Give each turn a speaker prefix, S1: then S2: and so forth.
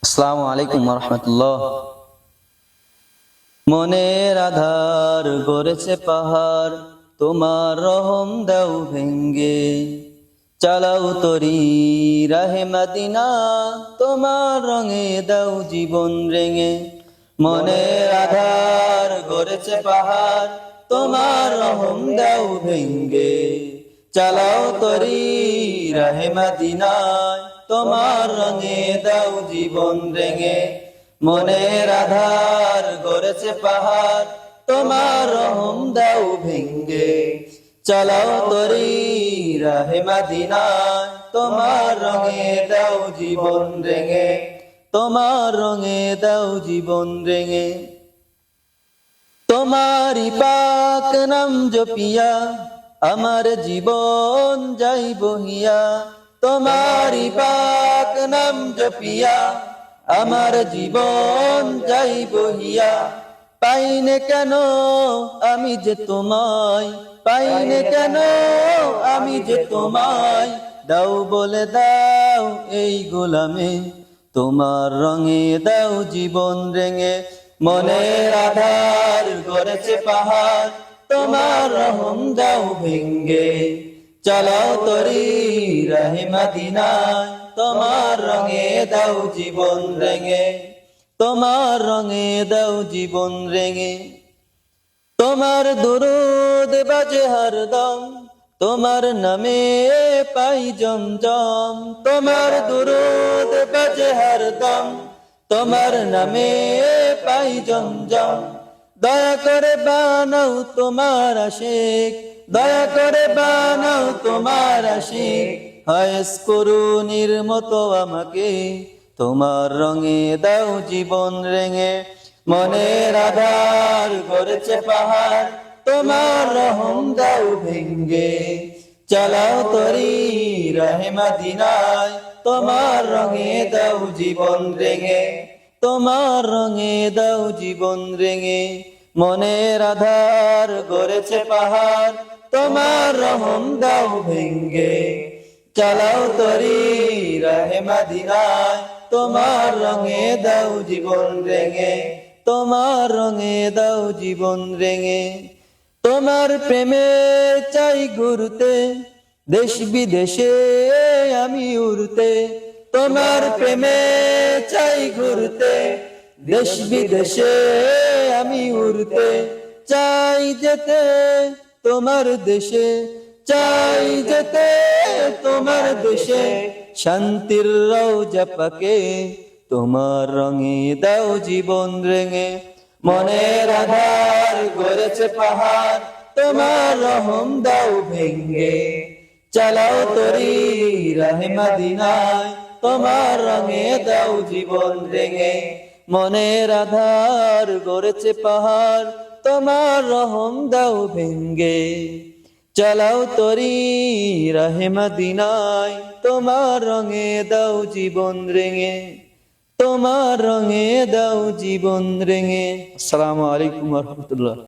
S1: আসসালামু আলাইকুম রহমতুল্লাহ। মনের আধার গড়েছে পাহাড়, তোমার রহম দাও ভেঙ্গে। চালাও তরি রাহে মদিনা, তোমার রঙে দাও জীবন রেঙে। মনের আধার গড়েছে পাহাড়, তোমার রহম দাও ভেঙ্গে। চালাও তরি রাহে মদিনা, তোমার রঙে দাও জীবন রেঙে। মনের আধার গড়েছে পাহাড়, তোমার রহম দাও ভেঙ্গে। চালাও তরি রাহে মদিনা, তোমার রঙে দাও জীবন রেঙে। তোমার রঙে দাও জীবন রেঙে। তোমারি পাক নাম জপিয়া আমার জীবন যাই বহিয়া। তোমারি পাক নাম জপিয়া আমার জীবন যাই বহিয়া। পাইনে কেন আমি যে তোমায়, পাইনে কেন আমি যে তোমায়। দাও বলে দাও এই গোলামে, তোমার রঙে দাও জীবন রেঙে। মনের আধার গড়েছে পাহাড়, তোমার রহম দাও ভেঙ্গে। চালাও তরি রাহে মদিনা, তোমার রঙে দাও জীবন রেঙে। তোমার রঙে দাও জীবন রেঙে। তোমার দুরূদ বাজে হরদম, তোমার নামে পাই জমজম। তোমার দুরূদ বাজে হরদম, তোমার নামে পাই জমজম। দয়া করে বানাও তোমার আশিক, দয়া করে বানাও তোমার আশিক। হায়েস করুণীর মতো আমাকে, তোমার রঙে দাও জীবন রেঙে। মনের আধার গড়েছে পাহাড়, তোমার রহম দাও ভেঙ্গে। চালাও তরি রাহে মদিনায়, তোমার রঙে দাও জীবন রেঙে। তোমার রঙে দাও জীবন রেঙে। মনের আধার গড়েছে পাহাড়, তোমার রহম দাও ভেঙ্গে। চালাও তরি রাহে মদিনায়, তোমার রঙে দাও জীবন রেঙে। তোমার রঙে দাও জীবন রেঙে। তোমার প্রেমে চাই ঘুরতে, দেশ বিদেশে আমি উড়তে। তোমার প্রেমে চাই ঘুরতে, দেশ বিদেশে আমি উড়তে। চাই যেতে তোমার দেশে, চাই যেতে তোমার দেশে। শান্তির রওজা পাকে, তোমার রঙে দাও জীবন রেঙে। মনের আধার গড়েছে পাহাড়, তোমার রহম দাও ভেঙ্গে। চালাও তরি রাহে মদিনায়, তোমার রঙে দাও জীবন রেঙে। মনের আধার গড়েছে পাহাড়, তোমার রহম দাও ভেঙ্গে। চালাও তরি রাহে মদিনায়, তোমার রঙে দাও জীবন রেঙে। তোমার রঙে দাও জীবন রেঙে। আসসালামু আলাইকুম রহমতুল্লাহ।